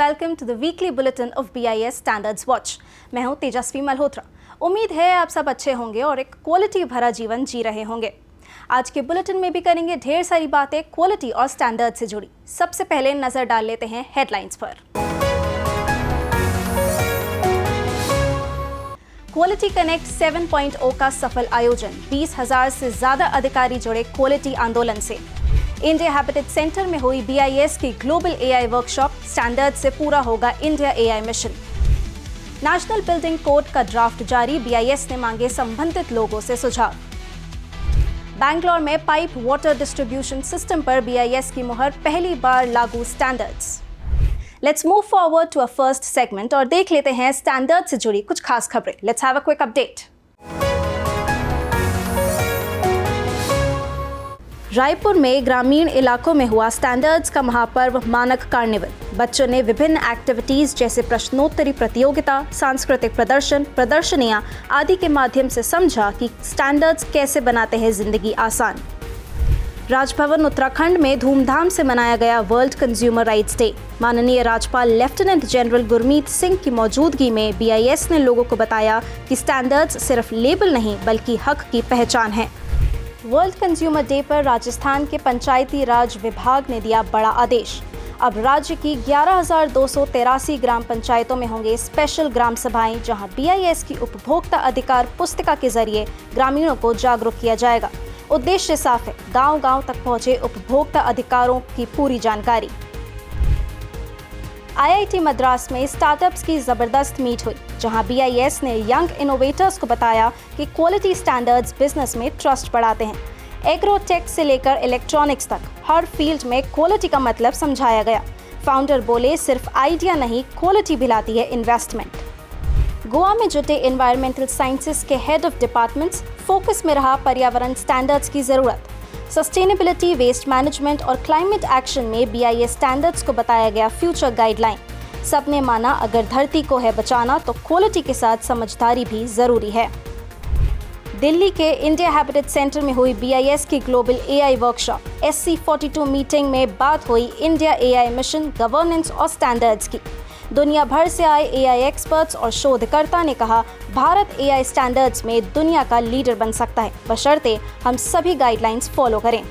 Welcome to the weekly bulletin of BIS standards watch. मैं हूं तेजस्वी मल्होत्रा। उम्मीद है आप सब अच्छे होंगे और एक क्वालिटी भरा जीवन जी रहे होंगे। आज के बुलेटिन में भी करेंगे ढेर सारी बातें क्वालिटी और स्टैंडर्ड से जुड़ी। सबसे पहले नजर डाल लेते हैं हेडलाइंस पर। क्वालिटी कनेक्ट 7.0 का सफल आयोजन, 20,000 से ज्यादा अधिकारी जुड़े क्वालिटी आंदोलन से। इंडिया हैबिटेट सेंटर में हुई BIS की ग्लोबल AI वर्कशॉप, स्टैंडर्ड से पूरा होगा India AI mission. National building code का ड्राफ्ट जारी, BIS ने मांगे संबंधित लोगों से सुझाव। बैंगलोर में पाइप वाटर डिस्ट्रीब्यूशन सिस्टम पर BIS की मुहर, पहली बार लागू standards. Let's move forward to a first segment और देख लेते हैं स्टैंडर्ड से जुड़ी कुछ खास खबरें। Let's have a quick update. Raipur में ग्रामीण इलाकों में हुआ स्टैंडर्ड्स का महापर्व मानक कार्निवल। बच्चों ने विभिन्न एक्टिविटीज जैसे प्रश्नोत्तरी प्रतियोगिता, सांस्कृतिक प्रदर्शन, प्रदर्शनियां आदि के माध्यम से समझा कि स्टैंडर्ड्स कैसे बनाते हैं जिंदगी आसान। राजभवन उत्तराखंड में धूमधाम से मनाया गया वर्ल्ड कंज्यूमर राइट्स डे। माननीय राज्यपाल लेफ्टिनेंट जनरल गुरमीत सिंह की मौजूदगी में BIS ने लोगों को बताया कि स्टैंडर्ड्स सिर्फ लेबल नहीं बल्कि हक की पहचान है। वर्ल्ड कंज्यूमर डे पर राजस्थान के पंचायती राज विभाग ने दिया बड़ा आदेश। अब राज्य की 11,283 ग्राम पंचायतों में होंगे स्पेशल ग्राम सभाएं, जहां BIS की उपभोक्ता अधिकार पुस्तिका के जरिए ग्रामीणों को जागरूक किया जाएगा। उद्देश्य साफ है, गांव-गांव तक पहुंचे उपभोक्ता अधिकारों की पूरी जानकारी। IIT मद्रास में स्टार्टअप्स की जबरदस्त मीट हुई, जहां BIS ने यंग इनोवेटर्स को बताया कि क्वालिटी स्टैंडर्ड्स बिजनेस में ट्रस्ट बढ़ाते हैं। एग्रोटेक से लेकर इलेक्ट्रॉनिक्स तक हर फील्ड में क्वालिटी का मतलब समझाया गया। फाउंडर बोले, सिर्फ आइडिया नहीं, क्वालिटी भी लाती है इन्वेस्टमेंट। गोवा में जुटे एनवायरमेंटल साइंसेस के हेड ऑफ डिपार्टमेंट्स, फोकस में रहा पर्यावरण स्टैंडर्ड्स की जरूरत। सस्टेनेबिलिटी, वेस्ट मैनेजमेंट और क्लाइमेट एक्शन में BIS स्टैंडर्ड्स को बताया गया फ्यूचर गाइडलाइन। सबने माना, अगर धरती को है बचाना तो क्वालिटी के साथ समझदारी भी जरूरी है। दिल्ली के इंडिया हैबिटेट सेंटर में हुई BIS की global AI workshop SC42 meeting में बात हुई इंडिया AI मिशन, गवर्नेंस और स्टैंडर्ड्स की। दुनिया भर से आए AI एक्सपर्ट्स और शोधकर्ता ने कहा, भारत AI स्टैंडर्ड्स में दुनिया का लीडर बन सकता है, बशर्ते हम सभी गाइडलाइंस फॉलो करें।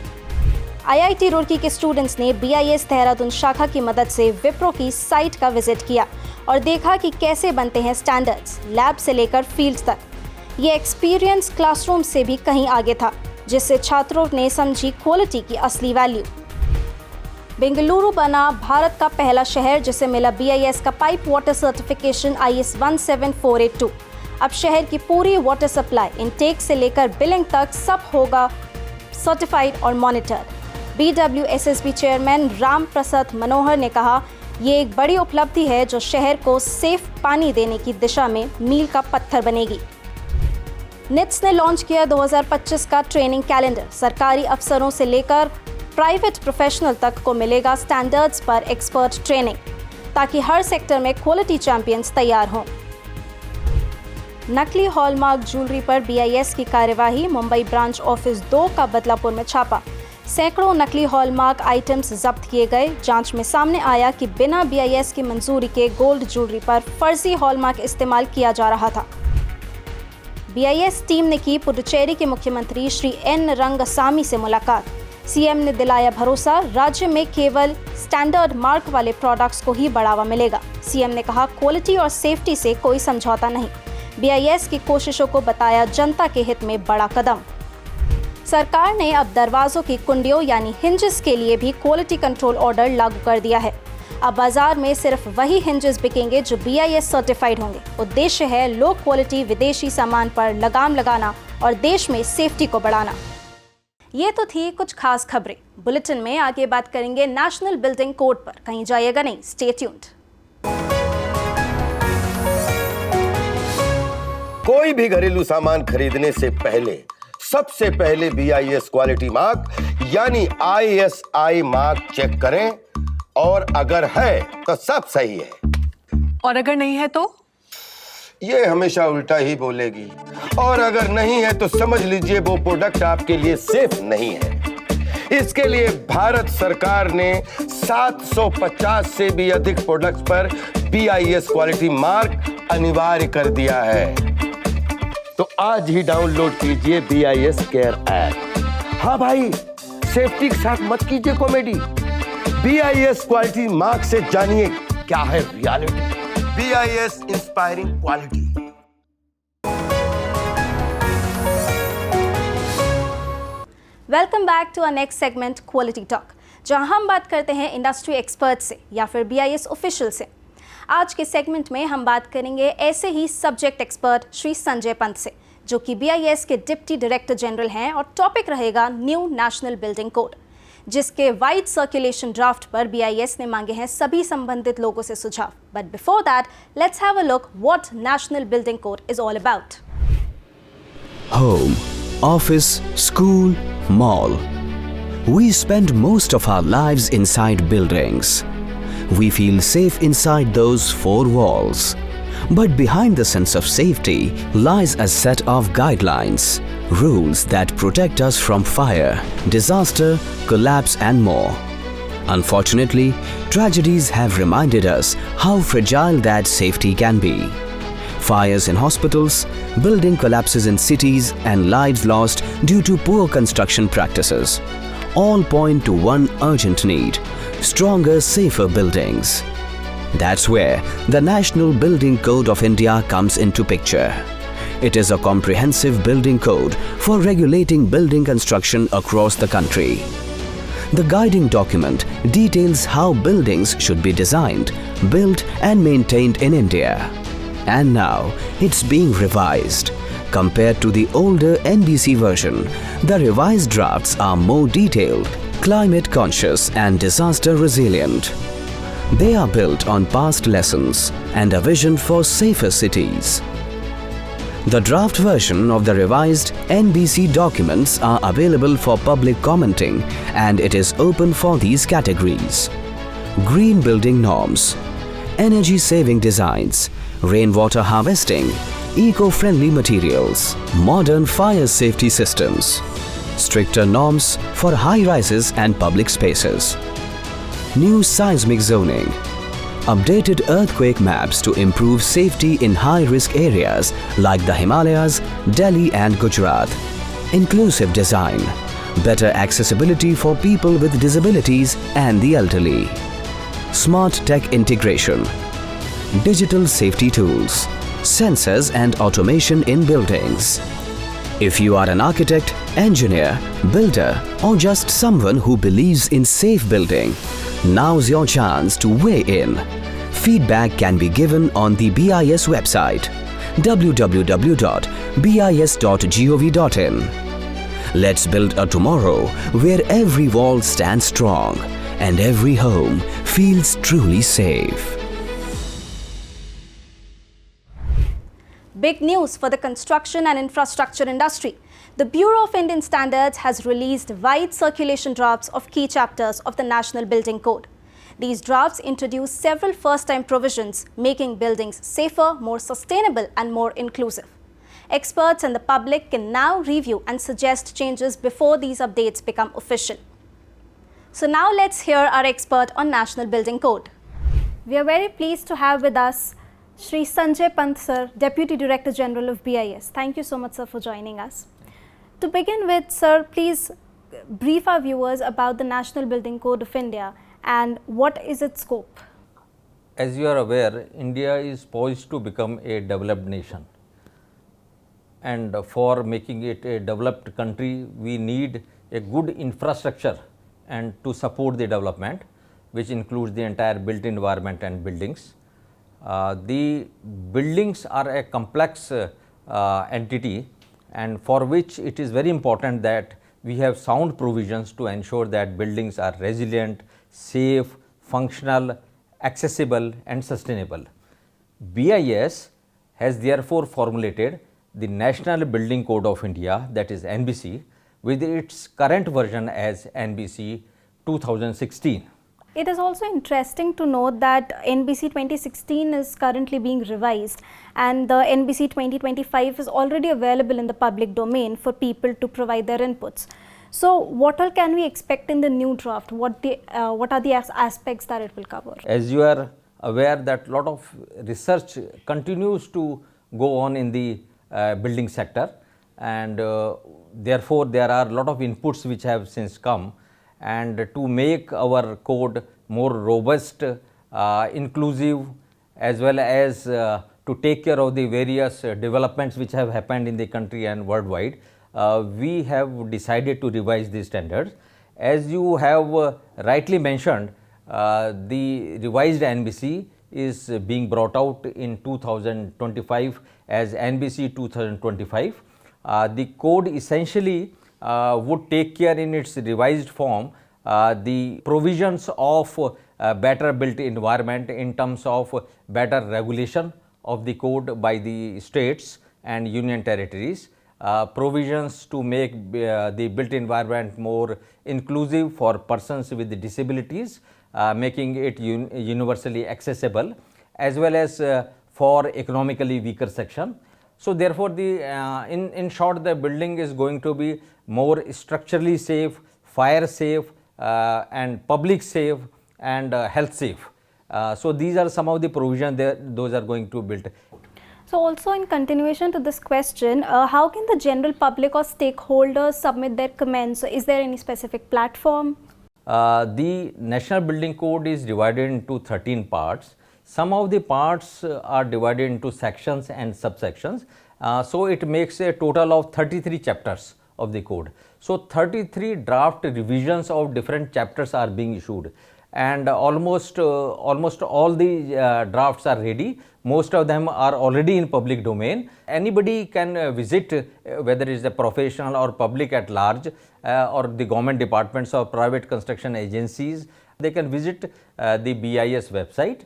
IIT रुड़की के स्टूडेंट्स ने BIS देहरादून शाखा की मदद से विप्रो की साइट का विजिट किया और देखा कि कैसे बनते हैं स्टैंडर्ड्स, लैब से लेकर फील्ड तक। ये एक्सपीरियंस क्लासरूम से भी कहीं आगे था, जिससे छात्रों ने समझी क्वालिटी की असली वैल्यू। बेंगलुरु बना भारत का पहला शहर जिसे मिला BIS का पाइप वाटर सर्टिफिकेशन IS 17482। अब शहर की पूरी वाटर सप्लाई, इनटेक से लेकर बिलिंग तक सब होगा सर्टिफाइड और monitored. BWSSB chairman Ram Prasad मनोहर ने कहा, ये एक बड़ी उपलब्धि है जो शहर को सेफ पानी देने की दिशा में मील का पत्थर बनेगी। निट्स ने लॉन्च किया 2025 का ट्रेनिंग कैलेंडर। सरकारी अफसरों से लेकर प्राइवेट प्रोफेशनल तक को मिलेगा स्टैंडर्ड्स पर एक्सपर्ट ट्रेनिंग, ताकि हर सेक्टर में क्वालिटी चैंपियंस तैयार हों। नकली हॉलमार्क ज्वेलरी पर BIS की कार्यवाही, मुंबई ब्रांच ऑफिस 2 का बदलापुर में छापा। सैकड़ों नकली हॉलमार्क आइटम्स जब्त किए गए। जांच में सामने आया कि बिना BIS की मंजूरी के गोल्ड ज्वेलरी पर फर्जी हॉलमार्क इस्तेमाल किया जा रहा था। BIS टीम ने की पुडुचेरी के मुख्यमंत्री श्री N रंगसामी से मुलाकात। CM ने दिलाया भरोसा, राज्य में केवल स्टैंडर्ड मार्क वाले प्रोडक्ट्स को ही बढ़ावा मिलेगा। CM ने कहा, क्वालिटी और सेफ्टी से कोई समझौता नहीं। BIS की कोशिशों को बताया जनता के हित में बड़ा कदम। सरकार ने अब दरवाजों की कुंडियों यानी हिंजेस के लिए भी क्वालिटी कंट्रोल ऑर्डर लागू कर दिया है। अब बाजार में सिर्फ वही हिंजेस बिकेंगे जो BIS सर्टिफाइड होंगे। उद्देश्य है लो क्वालिटी विदेशी सामान पर लगाम लगाना और देश में सेफ्टी को बढ़ाना। ये तो थी कुछ खास खबरें। बुलेटिन में आगे बात करेंगे नेशनल बिल्डिंग कोड पर। कहीं जाइएगा नहीं, स्टे ट्यून्ड। कोई भी घरेलू सामान खरीदने से पहले सबसे पहले BIS क्वालिटी मार्क यानी ISI मार्क चेक करें, और अगर है तो सब सही है, और अगर नहीं है तो ये हमेशा उल्टा ही बोलेगी, और अगर नहीं है तो समझ लीजिए वो प्रोडक्ट आपके लिए सेफ नहीं है। इसके लिए भारत सरकार ने 750 से भी अधिक प्रोडक्ट्स पर BIS क्वालिटी मार्क अनिवार्य कर दिया है। तो आज ही डाउनलोड कीजिए BIS केयर ऐप। हाँ भाई, सेफ्टी के साथ मत कीजिए कॉमेडी। BIS क्वालिटी मार्क से जानिए क्या है reality. BIS inspiring quality. Welcome back to our next segment quality talk, जहां हम बात करते हैं इंडस्ट्री एक्सपर्ट से या फिर BIS ऑफिशियल से। आज के सेगमेंट में हम बात करेंगे ऐसे ही सब्जेक्ट एक्सपर्ट श्री संजय पंत से, जो कि BIS के डिप्टी डायरेक्टर जनरल हैं, और टॉपिक रहेगा न्यू नेशनल बिल्डिंग कोड, जिसके वाइड सर्कुलेशन ड्राफ्ट पर BIS ने मांगे हैं सभी संबंधित लोगों से सुझाव। But before that, let's have a look what national building code is all about. Home, office, school, mall. We spend most of our lives inside buildings. We feel safe inside those four walls. But behind the sense of safety lies a set of guidelines, rules that protect us from fire, disaster, collapse and more. Unfortunately, tragedies have reminded us how fragile that safety can be. Fires in hospitals, building collapses in cities and lives lost due to poor construction practices all point to one urgent need: stronger, safer buildings. That's where the National Building Code of India comes into picture. It is a comprehensive building code for regulating building construction across the country. The guiding document details how buildings should be designed, built and maintained in India. And now it's being revised. Compared to the older NBC version, the revised drafts are more detailed, climate conscious and disaster resilient. They are built on past lessons and a vision for safer cities. The draft version of the revised NBC documents are available for public commenting, and it is open for these categories: green building norms, energy saving designs, rainwater harvesting, eco-friendly materials, modern fire safety systems, stricter norms for high-rises and public spaces, new seismic zoning, updated earthquake maps to improve safety in high-risk areas like the Himalayas, Delhi and Gujarat, inclusive design, better accessibility for people with disabilities and the elderly, smart tech integration, digital safety tools, sensors and automation in buildings. If you are an architect, engineer, builder or just someone who believes in safe building, now's your chance to weigh in. Feedback can be given on the BIS website www.bis.gov.in. Let's build a tomorrow where every wall stands strong and every home feels truly safe. Big news for the construction and infrastructure industry. The Bureau of Indian Standards has released wide circulation drafts of key chapters of the National Building Code. These drafts introduce several first-time provisions, making buildings safer, more sustainable and more inclusive. Experts and the public can now review and suggest changes before these updates become official. So now let's hear our expert on National Building Code. We are very pleased to have with us Shri Sanjay Panth sir, Deputy Director General of BIS. Thank you so much, sir, for joining us. To begin with, sir, please brief our viewers about the National Building Code of India and what is its scope. As you are aware, India is poised to become a developed nation, and for making it a developed country, we need a good infrastructure and to support the development, which includes the entire built environment and buildings. The buildings are a complex entity, and for which it is very important that we have sound provisions to ensure that buildings are resilient, safe, functional, accessible and sustainable. BIS has therefore formulated the National Building Code of India, that is NBC, with its current version as NBC 2016. It is also interesting to note that NBC 2016 is currently being revised, and the NBC 2025 is already available in the public domain for people to provide their inputs. So what all can we expect in the new draft? What are the aspects that it will cover? As you are aware that lot of research continues to go on in the building sector, and therefore there are a lot of inputs which have since come, and to make our code more robust, inclusive, as well as to take care of the various developments which have happened in the country and worldwide, we have decided to revise these standards. As you have rightly mentioned, the revised NBC is being brought out in 2025 as NBC 2025. The code essentially would take care in its revised form the provisions of better built environment in terms of better regulation of the code by the states and union territories, provisions to make the built environment more inclusive for persons with disabilities, making it universally accessible, as well as for economically weaker section. So therefore, in short, the building is going to be more structurally safe, fire safe, and public safe, and health safe. So these are some of the provisions those are going to build. So also in continuation to this question, how can the general public or stakeholders submit their comments? Is there any specific platform? The National Building Code is divided into 13 parts. Some of the parts are divided into sections and subsections. So it makes a total of 33 chapters of the code. So 33 draft revisions of different chapters are being issued, and almost all the drafts are ready. Most of them are already in public domain. Anybody can visit, whether it is a professional or public at large, or the government departments or private construction agencies, they can visit the BIS website.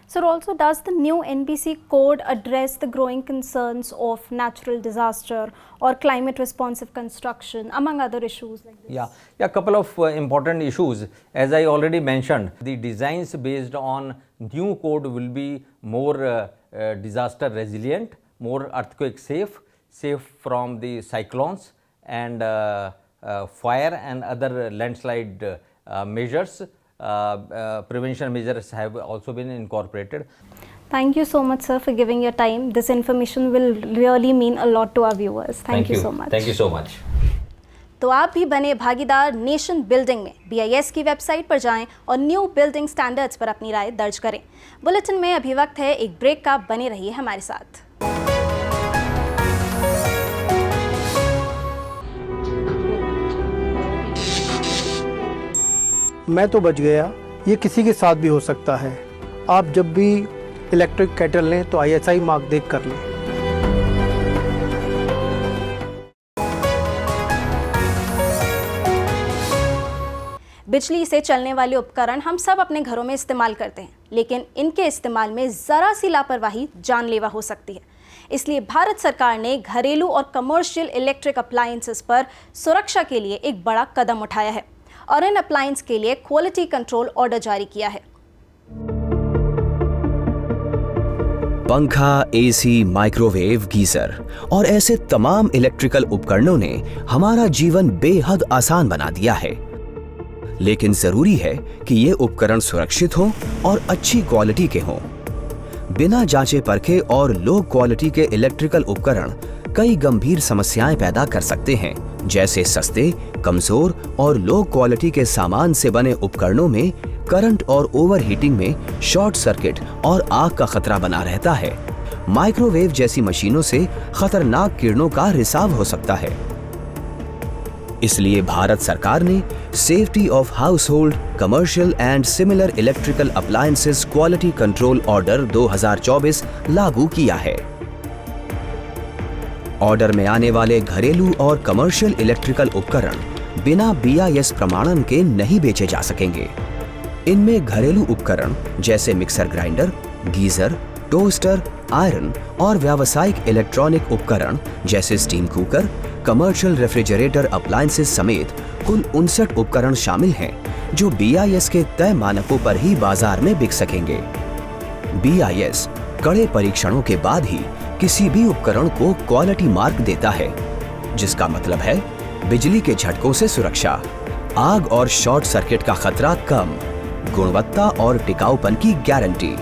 So also, does the new NBC code address the growing concerns of natural disaster or climate responsive construction, among other issues like this? Yeah, a couple of important issues. As I already mentioned, the designs based on new code will be more disaster resilient, more earthquake safe, safe from the cyclones and fire and other landslide measures. Prevention measures have also been incorporated. Thank you so much, sir, for giving your time. This information will really mean a lot to our viewers. Thank you so much. Thank you so much. तो आप भी बने भागीदार nation building में। BIS की website पर जाएं और न्यू बिल्डिंग स्टैंडर्ड्स पर अपनी राय दर्ज करें। बुलेटिन में अभी वक्त है एक ब्रेक का, बने रहिए हमारे साथ। मैं तो बच गया, ये किसी के साथ भी हो सकता है। आप जब भी इलेक्ट्रिक केटल लें तो ISI मार्क देख कर लें। बिजली से चलने वाले उपकरण हम सब अपने घरों में इस्तेमाल करते हैं, लेकिन इनके इस्तेमाल में ज़रा सी लापरवाही जानलेवा हो सकती है। इसलिए भारत सरकार ने घरेलू और कमर्शियल इलेक्ट्रिक अप्लायंसेस पर सुरक्षा के लिए एक बड़ा कदम उठाया है और इन अप्लायंस के लिए क्वालिटी कंट्रोल ऑर्डर जारी किया है। पंखा, AC, माइक्रोवेव, गीजर और ऐसे तमाम इलेक्ट्रिकल उपकरणों ने हमारा जीवन बेहद आसान बना दिया है। लेकिन जरूरी है कि ये उपकरण सुरक्षित हों और अच्छी क्वालिटी के हों। बिना जांचे परखे और लो क्वालिटी के इलेक्ट्रिकल उपकरण कई गंभीर समस्याएं पैदा कर सकते हैं, जैसे सस्ते, कमजोर और लो क्वालिटी के सामान से बने उपकरणों में करंट और ओवरहीटिंग में शॉर्ट सर्किट और आग का खतरा बना रहता है। माइक्रोवेव जैसी मशीनों से खतरनाक किरणों का रिसाव हो सकता है। इसलिए भारत सरकार ने safety of house hold, commercial and similar electrical appliances quality control order 2024 लागू किया है। ऑर्डर में आने वाले घरेलू और कमर्शियल इलेक्ट्रिकल उपकरण बिना BIS प्रमाणन के नहीं बेचे जा सकेंगे। इनमें घरेलू उपकरण जैसे mixer grinder, geyser, toaster, iron और व्यावसायिक इलेक्ट्रॉनिक उपकरण जैसे steam cooker, commercial refrigerator appliances समेत कुल 59 उपकरण शामिल हैं जो BIS के तय मानकों पर ही बाजार में बिक सकेंगे। BIS कड़े परीक्षणों के बाद ही किसी भी उपकरण को क्वालिटी मार्क देता है, जिसका मतलब है बिजली के झटकों से सुरक्षा, आग और शॉर्ट सर्किट का खतरा कम, गुणवत्ता और टिकाऊपन की गारंटी,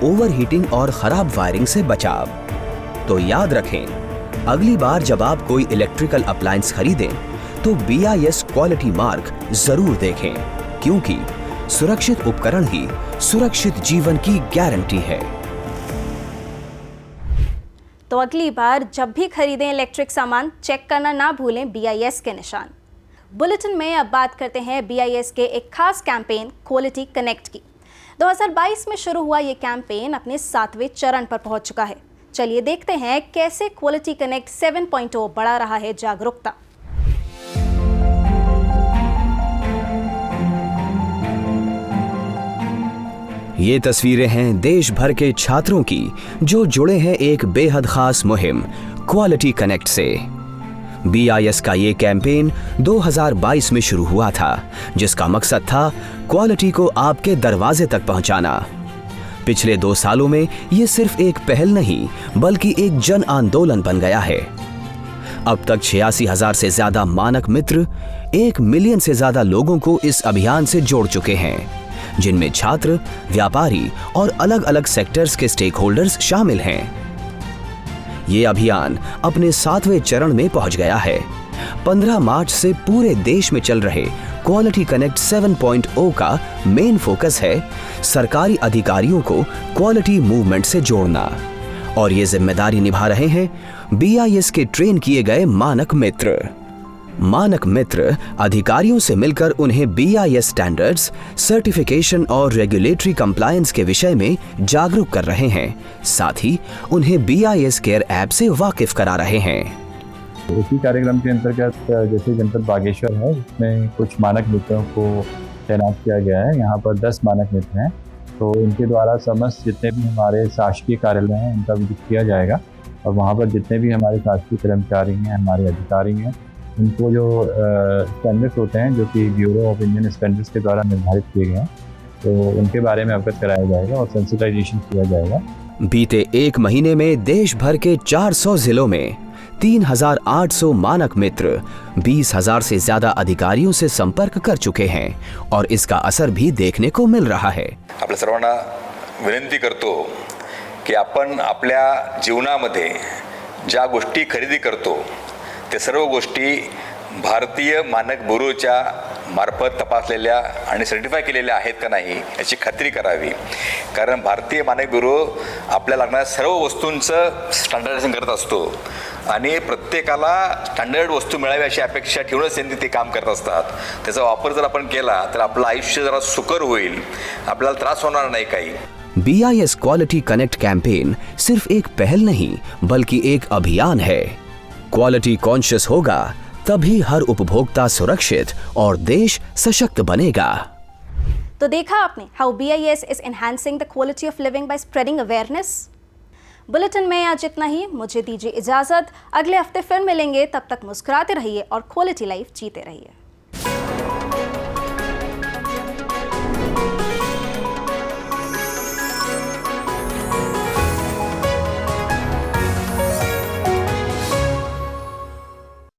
ओवरहीटिंग और खराब वायरिंग से बचाव। तो याद रखें, अगली बार जब आप कोई इलेक्ट्रिकल अप्लायंस खरीदें तो BIS क्वालिटी मार्क जरूर देखें, क्योंकि सुरक्षित उपकरण ही सुरक्षित जीवन की गारंटी है। तो अगली बार जब भी खरीदें इलेक्ट्रिक सामान, चेक करना ना भूलें BIS के निशान। बुलेटिन में अब बात करते हैं BIS के एक खास कैंपेन क्वालिटी कनेक्ट की। 2022 में शुरू हुआ ये कैंपेन अपने 7वें चरण पर पहुंच चुका है। चलिए देखते हैं कैसे क्वालिटी कनेक्ट 7.0 बढ़ा रहा है जागरूकता। ये तस्वीरें हैं देश भर के छात्रों की जो जुड़े हैं एक बेहद खास मुहिम क्वालिटी कनेक्ट से। BIS का ये कैंपेन 2022 में शुरू हुआ था, जिसका मकसद था क्वालिटी को आपके दरवाजे तक पहुंचाना। पिछले 2 सालों में ये सिर्फ एक पहल नहीं बल्कि एक जन आंदोलन बन गया है। अब तक 86,000 से ज्यादा मानक मित्र 1 मिलियन से ज्यादा लोगों को इस अभियान से जोड़ चुके हैं, जिनमें छात्र, व्यापारी और अलग अलग सेक्टर्स के स्टेक होल्डर्स शामिल हैं। ये अभियान अपने 7वें चरण में पहुंच गया है। 15 मार्च से पूरे देश में चल रहे क्वालिटी कनेक्ट 7.0 का मेन फोकस है सरकारी अधिकारियों को क्वालिटी मूवमेंट से जोड़ना, और ये जिम्मेदारी निभा रहे हैं BIS के ट्रेन किए गए मानक मित्र। मानक मित्र अधिकारियों से मिलकर उन्हें BIS स्टैंडर्ड्स, सर्टिफिकेशन और रेगुलेटरी कंप्लायंस के विषय में जागरूक कर रहे हैं, साथ ही उन्हें BIS केयर ऐप से वाकिफ करा रहे हैं। इसी कार्यक्रम के अंतर्गत जैसे जनपद बागेश्वर है, इसमें कुछ मानक मित्रों को तैनात किया गया है। यहाँ पर 10 मानक मित्र हैं, तो इनके द्वारा समस्त जितने भी हमारे शासकीय कार्यालय हैं उनका विजिट किया जाएगा, और वहाँ पर जितने भी हमारे शासकीय कर्मचारी हैं, हमारे अधिकारी हैं, उनको जो स्टैंडर्ड्स होते हैं जो कि ब्यूरो ऑफ इंडियन स्टैंडर्ड्स के द्वारा निर्धारित किए गए हैं, तो उनके बारे में अवगत कराया जाएगा और सेंसिटाइजेशन किया जाएगा। बीते 1 महीने में देश भर के 400 जिलों में 3,800 मानक मित्र 20,000 से ज्यादा अधिकारियों से संपर्क कर चुके हैं, और इसका असर भी देखने को मिल रहा है। आपल्या सर्वांना विनंती करतो की आपण आपल्या जीवनामध्ये ज्या गोष्टी खरेदी करतो ते सर्व गोष्टी भारतीय मानक ब्युरोच्या मार्फत तपासलेल्या आणि सर्टिफाय केलेल्या आहेत का नाही याची खात्री करावी, कारण भारतीय मानक ब्युरो आपल्या लागणाऱ्या सर्व वस्तूंचं स्टँडर्डायझेशन करत असतो आणि प्रत्येकाला स्टँडर्ड वस्तू मिळावी अशी अपेक्षा ठेवूनच त्यांनी ते काम करत असतात। त्याचा वापर जर आपण केला तर आपलं आयुष्य जरा सुकर होईल, आपल्याला त्रास होणार नाही काही। BIS क्वालिटी कनेक्ट कैंपेन सिर्फ एक पहल नहीं बल्कि एक अभियान है। क्वालिटी कॉन्शियस होगा तभी हर उपभोक्ता सुरक्षित और देश सशक्त बनेगा। तो देखा आपने how BIS is enhancing the quality of living by spreading awareness. Bulletin में आज इतना ही, मुझे दीजिए इजाजत। अगले हफ्ते फिर मिलेंगे, तब तक मुस्कुराते रहिए और क्वालिटी लाइफ जीते रहिए।